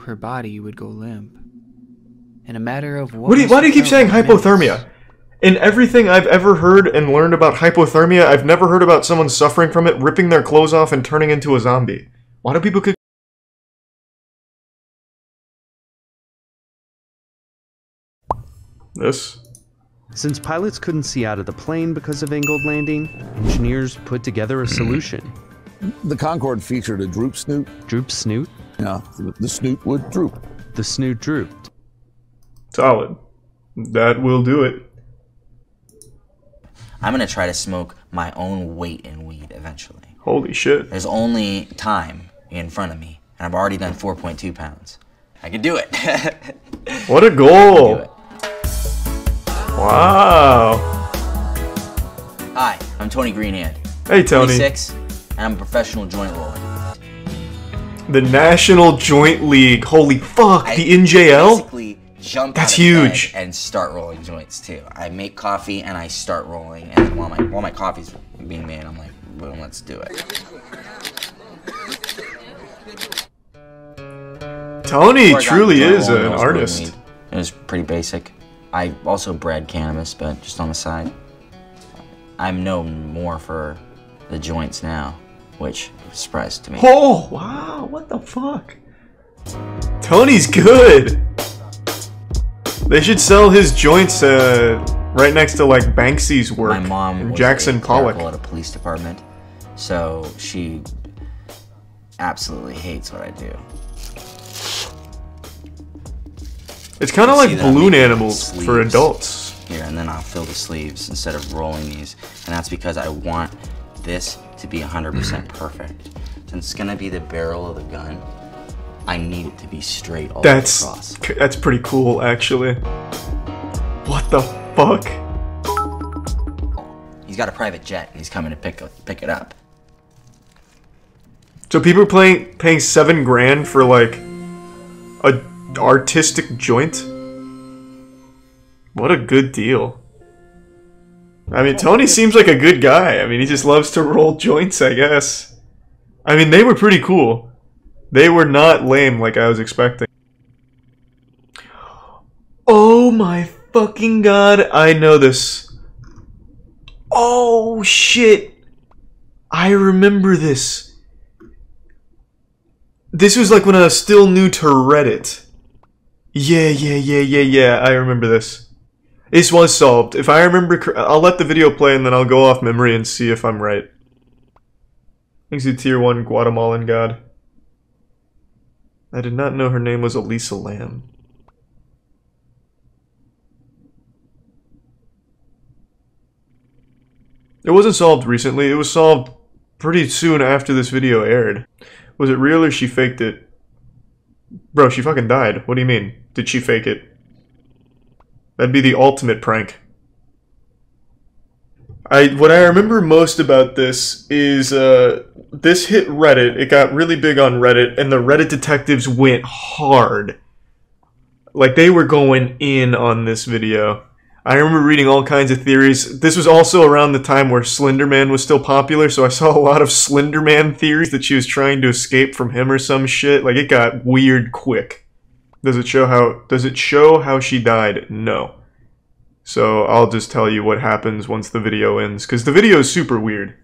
her body would go limp. In a matter of why do you keep saying hypothermia? In everything I've ever heard and learned about hypothermia, I've never heard about someone suffering from it, ripping their clothes off and turning into a zombie. Why do people this? Since pilots couldn't see out of the plane because of angled landing, engineers put together a solution. The Concorde featured a droop snoot. Droop snoot? Yeah, the snoot would droop. The snoot drooped. Solid. That will do it. I'm gonna try to smoke my own weight in weed eventually. Holy shit. There's only time in front of me, and I've already done 4.2 pounds. I can do it. What a goal. Wow. Hi, I'm Tony Greenhand. Hey, Tony. 26, and I'm a professional joint roller. The National Joint League. Holy fuck, the NJL? Basically jump That's out of huge. bed and start rolling joints too. I make coffee and I start rolling, and while my coffee's being made, I'm like, boom, let's do it. Tony truly is an artist. It was pretty basic. I also bred cannabis, but just on the side. I'm known more for the joints now, which is a surprise to me. Oh, wow, what the fuck? Tony's good. They should sell his joints right next to like Banksy's work. My mom and was Jackson a Pollock clerical at a police department, so she absolutely hates what I do. It's kind of like balloon animals for adults. Here, and then I'll fill the sleeves instead of rolling these, and that's because I want this to be 100% perfect. Since it's gonna be the barrel of the gun, I need it to be straight all the way across. That's pretty cool, actually. What the fuck? He's got a private jet, and he's coming to pick it up. So people are paying $7 grand for like a artistic joint? What a good deal. I mean, Tony seems like a good guy. I mean, he just loves to roll joints, I guess. I mean, they were pretty cool. They were not lame like I was expecting. Oh my fucking god, I know this. Oh shit. I remember this. This was like when I was still new to Reddit. Yeah, I remember this. This was solved. If I remember, I'll let the video play and then I'll go off memory and see if I'm right. Thanks to Tier 1 Guatemalan God. I did not know her name was Elisa Lam. It wasn't solved recently, it was solved pretty soon after this video aired. Was it real or she faked it? Bro, she fucking died. What do you mean? Did she fake it? That'd be the ultimate prank. What I remember most about this is, this hit Reddit, it got really big on Reddit, and the Reddit detectives went hard. Like, they were going in on this video. I remember reading all kinds of theories. This was also around the time where Slender Man was still popular, so I saw a lot of Slender Man theories that she was trying to escape from him or some shit. Like, it got weird quick. Does it show how she died? No. So I'll just tell you what happens once the video ends, because the video is super weird.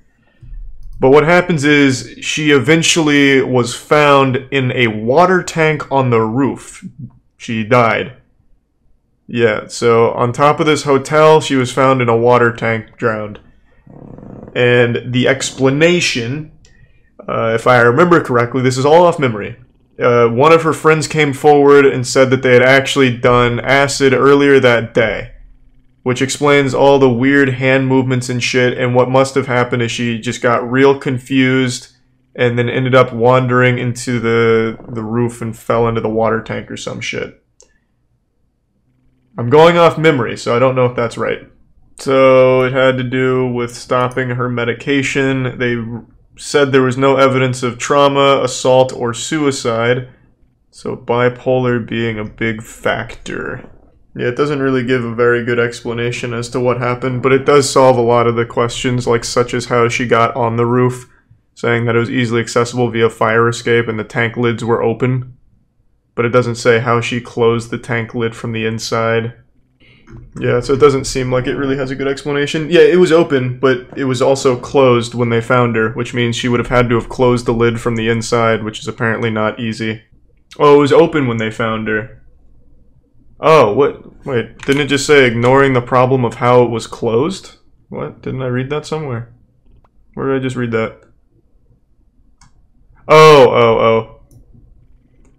But what happens is, she eventually was found in a water tank on the roof. She died. Yeah, so on top of this hotel, she was found in a water tank, drowned. And the explanation, if I remember correctly, this is all off memory. One of her friends came forward and said that they had actually done acid earlier that day. Which explains all the weird hand movements and shit, and what must have happened is she just got real confused and then ended up wandering into the roof and fell into the water tank or some shit. I'm going off memory, so I don't know if that's right. So it had to do with stopping her medication. They said there was no evidence of trauma, assault, or suicide. So bipolar being a big factor. Yeah, it doesn't really give a very good explanation as to what happened, but it does solve a lot of the questions, like such as how she got on the roof, saying that it was easily accessible via fire escape and the tank lids were open. but it doesn't say how she closed the tank lid from the inside. Yeah, so it doesn't seem like it really has a good explanation. Yeah, it was open, but it was also closed when they found her, which means she would have had to have closed the lid from the inside, which is apparently not easy. Oh, it was open when they found her. Oh, what? Wait, didn't it just say ignoring the problem of how it was closed? What? Didn't I read that somewhere? Where did I just read that? Oh.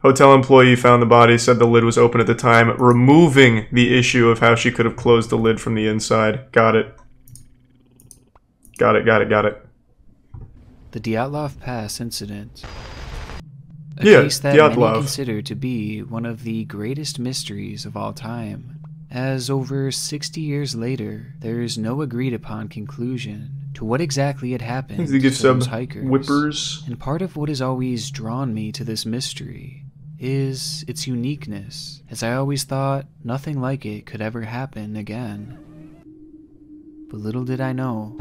Hotel employee found the body, said the lid was open at the time, removing the issue of how she could have closed the lid from the inside. Got it. Got it. The Dyatlov Pass incident. A Yeah, case that Dyatlov. many consider to be one of the greatest mysteries of all time. As over 60 years later, there is no agreed upon conclusion to what exactly had happened They give to some those hikers. whippers. And part of what has always drawn me to this mystery is its uniqueness, as I always thought nothing like it could ever happen again. But little did I know,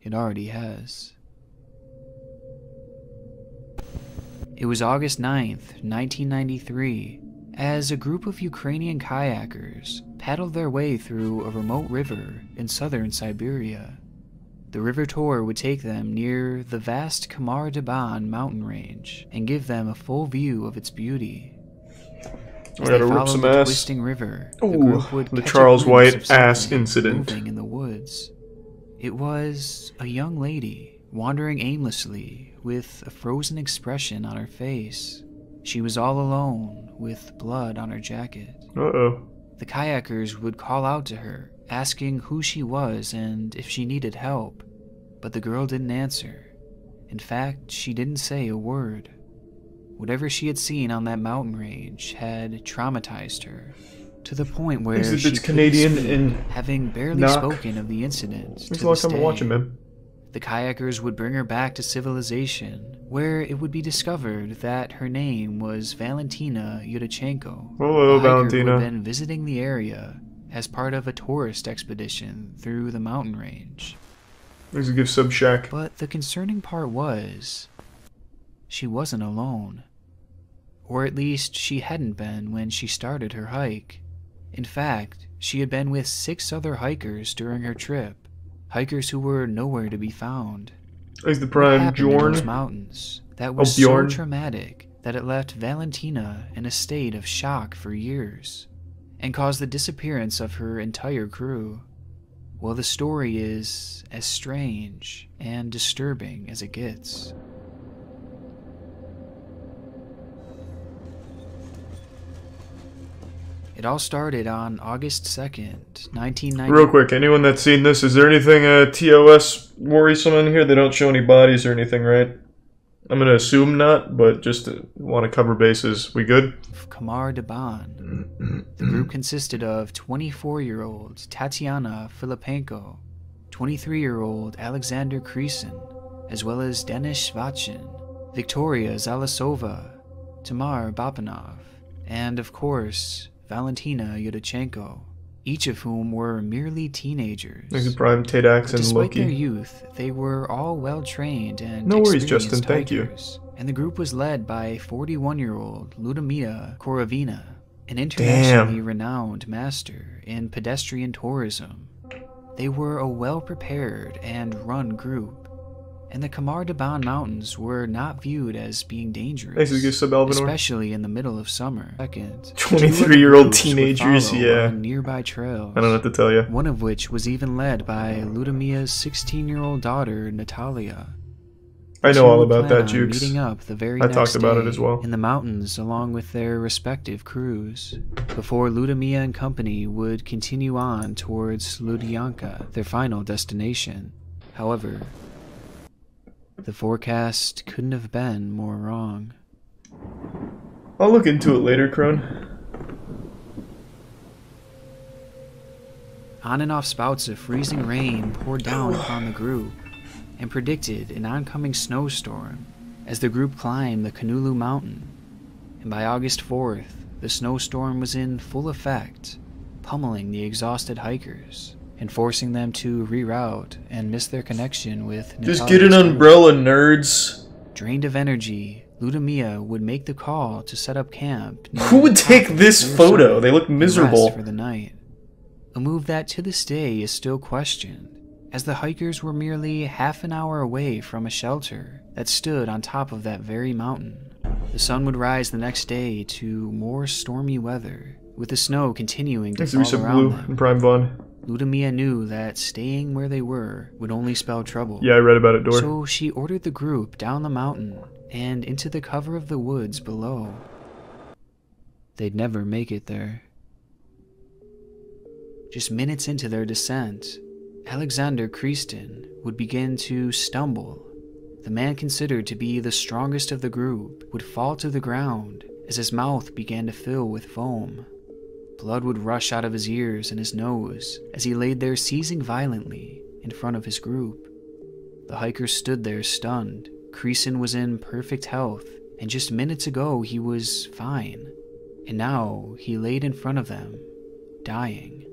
it already has. It was August 9th, 1993, as a group of Ukrainian kayakers paddled their way through a remote river in southern Siberia. The river tour would take them near the vast Khamar Daban mountain range and give them a full view of its beauty. I gotta rip some the ass. twisting river, Ooh, the group would the catch a Charles glimpse White of ass something incident. moving in the woods. It was a young lady wandering aimlessly with a frozen expression on her face. She was all alone with blood on her jacket. Uh-oh. The kayakers would call out to her, asking who she was and if she needed help, but the girl didn't answer. In fact, she didn't say a word. Whatever she had seen on that mountain range had traumatized her, to the point where It's she couldn't Canadian speak, and having barely knock. spoken of the incident Thanks to a lot this for day. watching, man. The kayakers would bring her back to civilization, where it would be discovered that her name was Valentina Yudachenko. Hello, a hiker Valentina. who had been visiting the area as part of a tourist expedition through the mountain range. There's a good sub shack. But the concerning part was, she wasn't alone. Or at least she hadn't been when she started her hike. In fact, she had been with 6 other hikers during her trip. Hikers who were nowhere to be found. There's the What prime happened in those Bjorn. mountains that was Bjorn. so traumatic that it left Valentina in a state of shock for years and caused the disappearance of her entire crew. Well, the story is as strange and disturbing as it gets. It all started on August 2nd, 1990. Real quick, anyone that's seen this, is there anything TOS worrisome in here? They don't show any bodies or anything, right? I'm gonna assume not, but just want to cover bases. We good? Khamar Daban. The group consisted of 24-year-old Tatiana Filipenko, 23-year-old Alexander Kresin, as well as Denis Shvachin, Victoria Zalasova, Tamar Babanov, and of course, Valentina Yudachenko, each of whom were merely teenagers. There's the prime Tadex and Despite their Loki. youth, they were all well-trained and No worries, experienced Justin, thank you. hikers, and the group was led by 41-year-old Ludmila Korovina, an internationally renowned master in pedestrian tourism. They were a well-prepared and run group, and the Khamar Daban Mountains were not viewed as being dangerous, Thanks, give sub Alvinor. especially in the middle of summer. Second, 23-year-old 2 other groups would teenagers, follow yeah. on nearby trails. I don't know what to tell you. One of which was even led by Ludmila's 16-year-old daughter, Natalia. I The know two all would about plan that, on Jukes. Meeting up the very I next talked about it day as well. in the mountains along with their respective crews, before Ludmila and company would continue on towards Ludyanka, their final destination. However, the forecast couldn't have been more wrong. I'll look into it later, Crone. On and off spouts of freezing rain poured down upon the group and predicted an oncoming snowstorm as the group climbed the Kanulu mountain. And by August 4th, the snowstorm was in full effect, pummeling the exhausted hikers and forcing them to reroute and miss their connection with Just Natalia's get an group. umbrella, nerds. Drained of energy, Ludmilla would make the call to set up camp. Who would take this photo? They look and miserable. rest for the night. A move that to this day is still questioned, as the hikers were merely half an hour away from a shelter that stood on top of that very mountain. The sun would rise the next day to more stormy weather, with the snow continuing to fall around Blue them. and Prime Bond. Ludmilla knew that staying where they were would only spell trouble. Yeah, I read about it, Dor. So she ordered the group down the mountain and into the cover of the woods below. They'd never make it there. Just minutes into their descent, Alexander Christin would begin to stumble. The man considered to be the strongest of the group would fall to the ground as his mouth began to fill with foam. Blood would rush out of his ears and his nose as he laid there seizing violently in front of his group. The hikers stood there stunned. Christin was in perfect health, and just minutes ago he was fine. And now he laid in front of them, dying.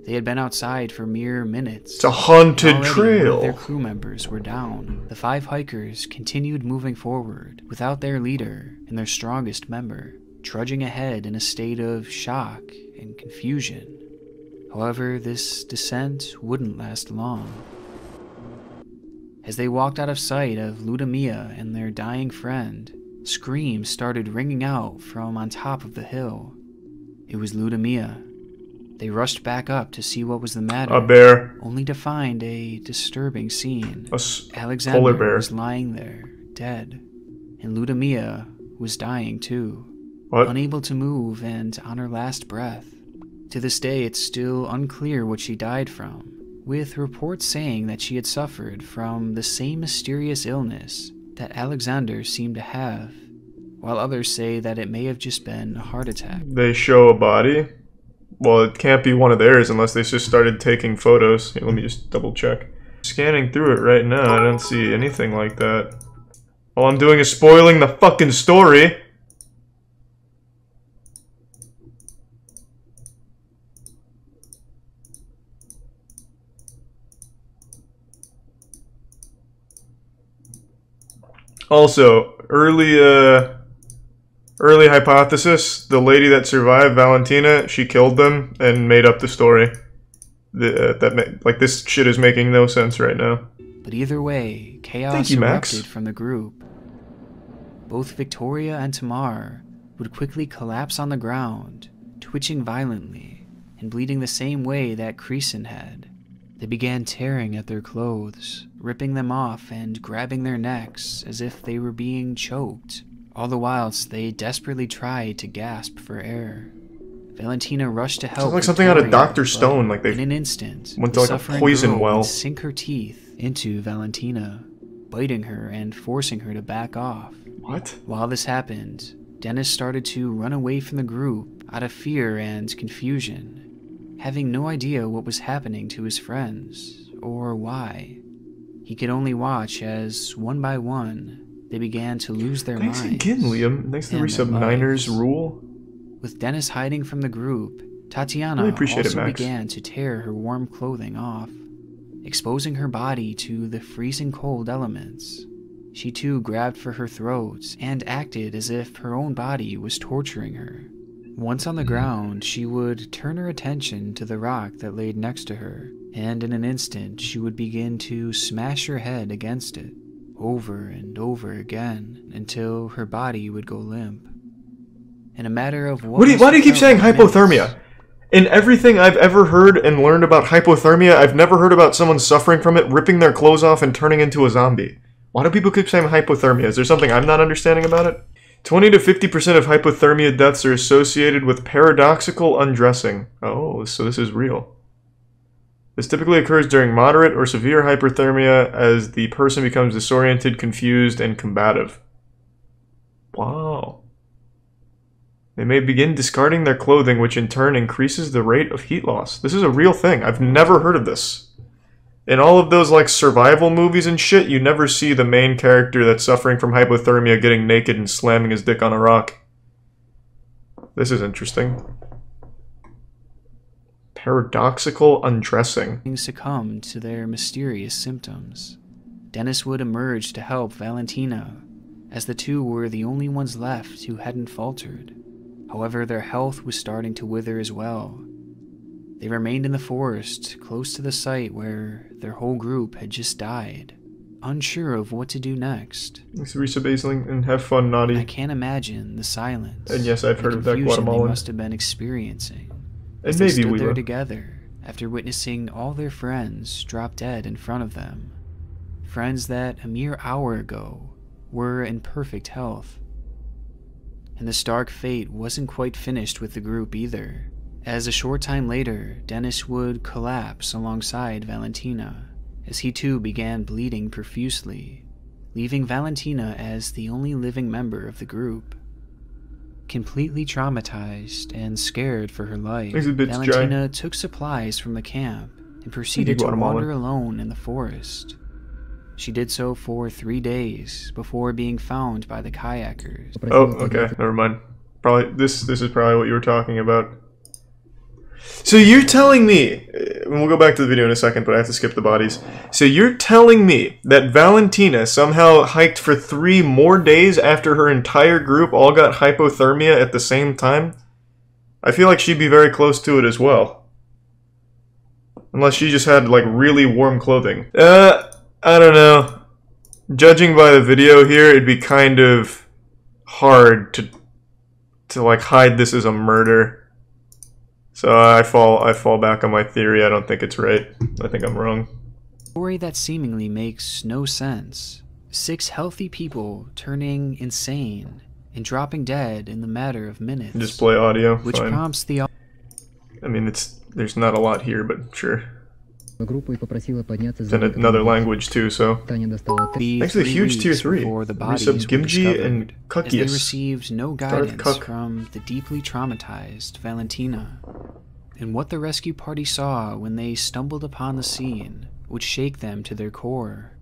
They had been outside for mere minutes. It's a haunted and already trail. one of their crew members were down. The 5 hikers continued moving forward without their leader and their strongest member, trudging ahead in a state of shock and confusion. However, this descent wouldn't last long. As they walked out of sight of Ludmilla and their dying friend, screams started ringing out from on top of the hill. It was Ludmilla. They rushed back up to see what was the matter. A bear. Only to find a disturbing scene. Polar Alexander bear. was lying there, dead. And Ludmilla was dying too. What? Unable to move and on her last breath. To this day, it's still unclear what she died from, with reports saying that she had suffered from the same mysterious illness that Alexander seemed to have, while others say that it may have just been a heart attack. They show a body. Well, it can't be one of theirs unless they just started taking photos. Here, let me just double check. Scanning through it right now, I don't see anything like that. All I'm doing is spoiling the fucking story. Also, early hypothesis, the lady that survived, Valentina, she killed them and made up the story. Like, this shit is making no sense right now. But either way, chaos Thank you, Max. erupted from the group. Both Victoria and Tamar would quickly collapse on the ground, twitching violently and bleeding the same way that Christin had. They began tearing at their clothes, ripping them off and grabbing their necks as if they were being choked, all the whilst they desperately tried to gasp for air. Valentina rushed to help. Sounds like something out of Victoria, Dr. Stone, like they in an instant, went to the like a suffering poison girl well. would sink her teeth into Valentina, biting her and forcing her to back off. What? While this happened, Dennis started to run away from the group out of fear and confusion, having no idea what was happening to his friends or why. He could only watch as, one by one, they began to lose their Thanks minds. again, Liam. Thanks to the and their resub Niners lives. rule. With Dennis hiding from the group, Tatiana Really appreciate it, also Max. began to tear her warm clothing off, exposing her body to the freezing cold elements. She too grabbed for her throat and acted as if her own body was torturing her. Once on the ground, she would turn her attention to the rock that laid next to her, and in an instant she would begin to smash her head against it, over and over again, until her body would go limp. In a matter of Why do you keep saying hypothermia? In everything I've ever heard and learned about hypothermia, I've never heard about someone suffering from it, ripping their clothes off, and turning into a zombie. Why do people keep saying hypothermia? Is there something I'm not understanding about it? 20 to 50% of hypothermia deaths are associated with paradoxical undressing. Oh, so this is real. This typically occurs during moderate or severe hyperthermia as the person becomes disoriented, confused, and combative. Wow. They may begin discarding their clothing, which in turn increases the rate of heat loss. This is a real thing. I've never heard of this. In all of those, like, survival movies and shit, you never see the main character that's suffering from hypothermia getting naked and slamming his dick on a rock. This is interesting. Paradoxical undressing. Succumbed to their mysterious symptoms. Dennis would emerge to help Valentina, as the two were the only ones left who hadn't faltered. However, their health was starting to wither as well. They remained in the forest, close to the site where their whole group had just died, unsure of what to do next. Thanks, Risa Basling, and have fun, Naughty. I can't imagine the silence And yes, I've heard of that confusion Guatemalan. they must have been experiencing. And As they maybe stood we there will. together after witnessing all their friends drop dead in front of them. Friends that a mere hour ago were in perfect health. And the stark fate wasn't quite finished with the group either, as a short time later, Dennis would collapse alongside Valentina, as he too began bleeding profusely, leaving Valentina as the only living member of the group. Completely traumatized and scared for her life, Valentina took supplies from the camp and proceeded to wander alone in the forest. She did so for 3 days before being found by the kayakers. Oh, okay, never mind. Probably this is probably what you were talking about. So you're telling me, and we'll go back to the video in a second, but I have to skip the bodies. So you're telling me that Valentina somehow hiked for 3 more days after her entire group all got hypothermia at the same time? I feel like she'd be very close to it as well. Unless she just had, like, really warm clothing. I don't know. Judging by the video here, it'd be kind of hard to like hide this as a murder. So I fall back on my theory. I don't think it's right. I think I'm wrong. A story that seemingly makes no sense. 6 healthy people turning insane and dropping dead in the matter of minutes. Just play audio. Which fine. prompts the... I mean, there's not a lot here, but sure. It's in another language too, so. Actually, huge tier 3. Resub Gimji and as they Kukius. received no guidance from the deeply traumatized Valentina. And what the rescue party saw when they stumbled upon the scene would shake them to their core.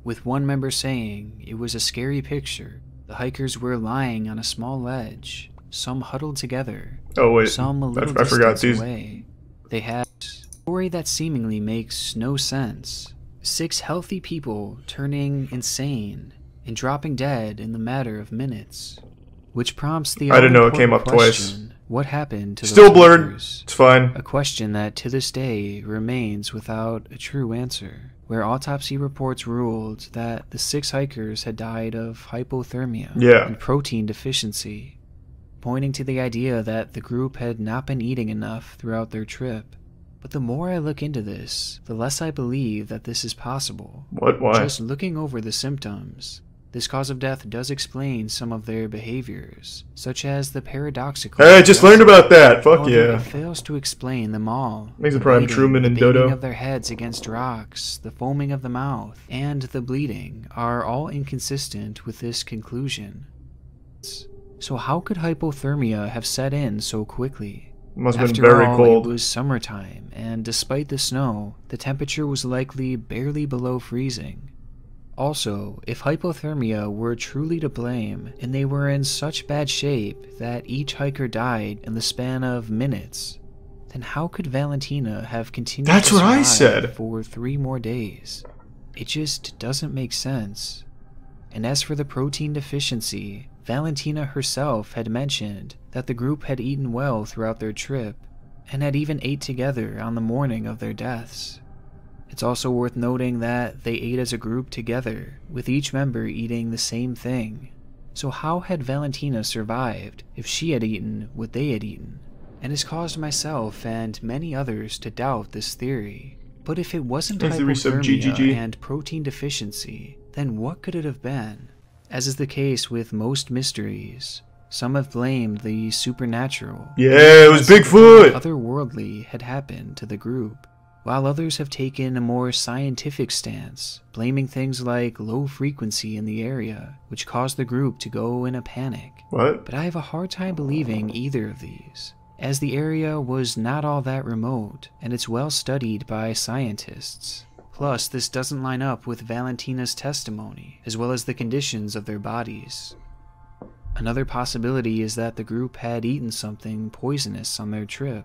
With one member saying it was a scary picture, the hikers were lying on a small ledge, some huddled together, Oh wait, some a little I forgot distance these. away. They had a story that seemingly makes no sense. 6 healthy people turning insane and dropping dead in the matter of minutes. Which prompts the I didn't know it came up question, twice. What happened to Still those blurred. hikers? It's fine. A question that to this day remains without a true answer, where autopsy reports ruled that the 6 hikers had died of hypothermia and protein deficiency, pointing to the idea that the group had not been eating enough throughout their trip. But the more I look into this, the less I believe that this is possible. What? Why? Just looking over the symptoms, this cause of death does explain some of their behaviors, such as the paradoxical... Hey, I just learned about that! Fuck However, yeah. it fails to explain them all. Makes a The prime biting, Truman and the banging Dodo. of their heads against rocks, the foaming of the mouth, and the bleeding are all inconsistent with this conclusion. So how could hypothermia have set in so quickly? Must have been After very all, cold. It was summertime, and despite the snow, the temperature was likely barely below freezing. Also, if hypothermia were truly to blame, and they were in such bad shape that each hiker died in the span of minutes, then how could Valentina have continued That's to what I survive said. for 3 more days? It just doesn't make sense. And as for the protein deficiency, Valentina herself had mentioned that the group had eaten well throughout their trip, and had even ate together on the morning of their deaths. It's also worth noting that they ate as a group together, with each member eating the same thing. So how had Valentina survived if she had eaten what they had eaten? And has caused myself and many others to doubt this theory. But if it wasn't hypothermia and protein deficiency, then what could it have been? As is the case with most mysteries, some have blamed the supernatural. Yeah, it was Bigfoot! Otherworldly had happened to the group, while others have taken a more scientific stance, blaming things like low frequency in the area, which caused the group to go in a panic. What? But I have a hard time believing either of these, as the area was not all that remote, and it's well studied by scientists. Plus, this doesn't line up with Valentina's testimony, as well as the conditions of their bodies. Another possibility is that the group had eaten something poisonous on their trip,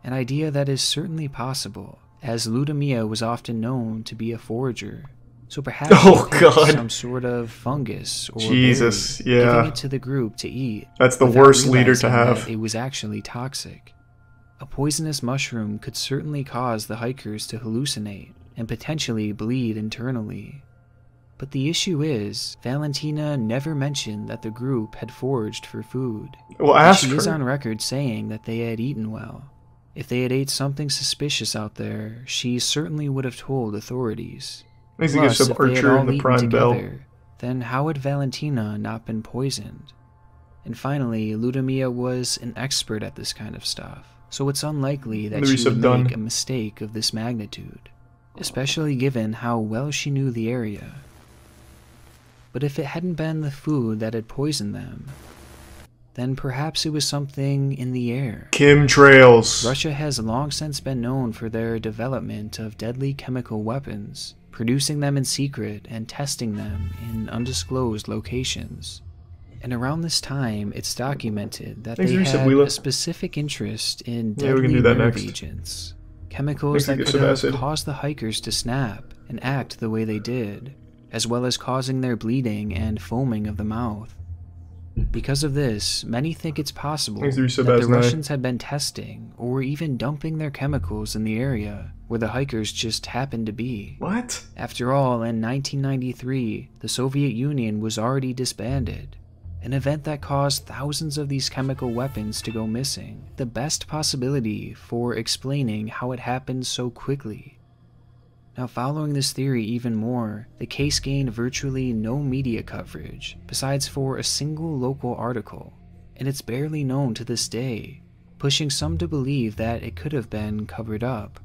an idea that is certainly possible, as Ludmilla was often known to be a forager, So perhaps Oh, they picked God. some sort of fungus or Jesus, berry, yeah. giving it to the group to eat. That's the without worst leader to realizing have. that it was actually toxic. A poisonous mushroom could certainly cause the hikers to hallucinate and potentially bleed internally. But the issue is, Valentina never mentioned that the group had foraged for food. Well, And ask she is her. on record saying that they had eaten well. If they had ate something suspicious out there, she certainly would have told authorities. Needs to give Plus, some if they had Archer all and the eaten Prime Bell. together, then how had Valentina not been poisoned? And finally, Ludmilla was an expert at this kind of stuff, so it's unlikely that The she would resub make done. a mistake of this magnitude, especially given how well she knew the area. But if it hadn't been the food that had poisoned them, then perhaps it was something in the air. Chemtrails. Russia has long since been known for their development of deadly chemical weapons, producing them in secret and testing them in undisclosed locations. And around this time, it's documented that Thanks, they Reset had Wheeler. a specific interest in Yeah, we can deadly do that nerve next. agents, chemicals Thanks, that Reset could have Acid. caused the hikers to snap and act the way they did, as well as causing their bleeding and foaming of the mouth. Because of this, many think it's possible Thanks, Reset that the Acid. Russians had been testing or even dumping their chemicals in the area where the hikers just happened to be. What? After all, in 1993, the Soviet Union was already disbanded, an event that caused thousands of these chemical weapons to go missing, the best possibility for explaining how it happened so quickly. Now, following this theory even more, the case gained virtually no media coverage, besides for a single local article, and it's barely known to this day, pushing some to believe that it could have been covered up.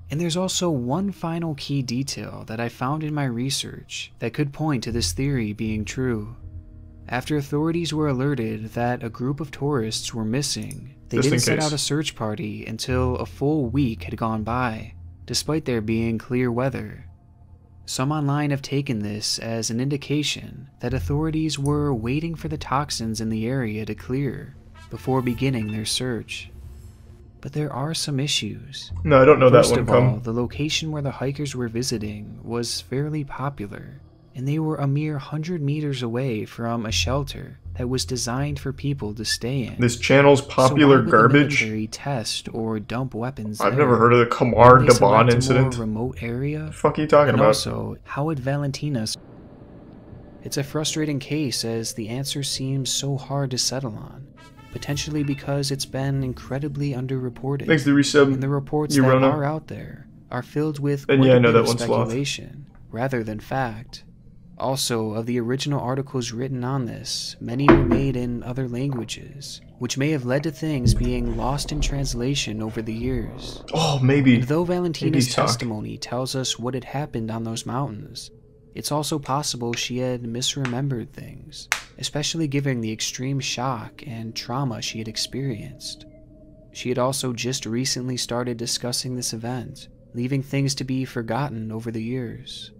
And there's also one final key detail that I found in my research that could point to this theory being true. After authorities were alerted that a group of tourists were missing, they Just in didn't set case. out a search party until a full week had gone by, despite there being clear weather. Some online have taken this as an indication that authorities were waiting for the toxins in the area to clear before beginning their search. But there are some issues. No, I don't know that First one of all, come. the location where the hikers were visiting was fairly popular, and they were a mere 100 meters away from a shelter that was designed for people to stay in. This channel's So popular why would garbage. the military test or dump weapons I've there? never heard of the Khamar Wouldn't they Daban select a incident. more remote area? What the fuck are you talking And about? also, how would Valentina... It's a frustrating case as the answer seems so hard to settle on, potentially because it's been incredibly underreported. Thanks to resub. And the reports Urona. that are out there are filled with And quite yeah, I a know bit that of one's sloth. speculation rather than fact. Also, of the original articles written on this, many were made in other languages, which may have led to things being lost in translation over the years. Oh, maybe. And though Valentina's Maybe talk. testimony tells us what had happened on those mountains, it's also possible she had misremembered things, especially given the extreme shock and trauma she had experienced. She had also just recently started discussing this event, leaving things to be forgotten over the years.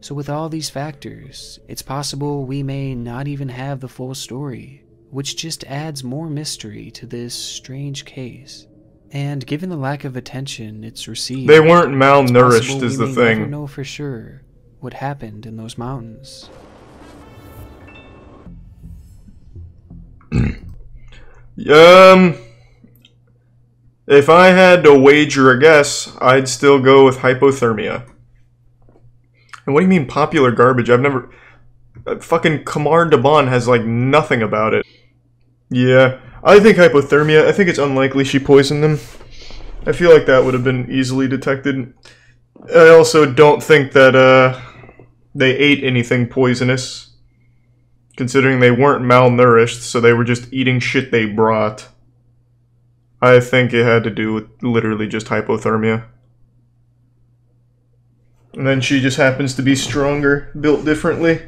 So with all these factors, it's possible we may not even have the full story, which just adds more mystery to this strange case. And given the lack of attention it's received, They weren't it's malnourished possible is we the may never thing. know for sure what happened in those mountains. If I had to wager a guess, I'd still go with hypothermia. And what do you mean popular garbage? I've never... fucking Khamar Daban has, like, nothing about it. Yeah, I think hypothermia. I think it's unlikely she poisoned them. I feel like that would have been easily detected. I also don't think that, they ate anything poisonous. Considering they weren't malnourished, so they were just eating shit they brought. I think it had to do with literally just hypothermia. And then she just happens to be stronger, built differently.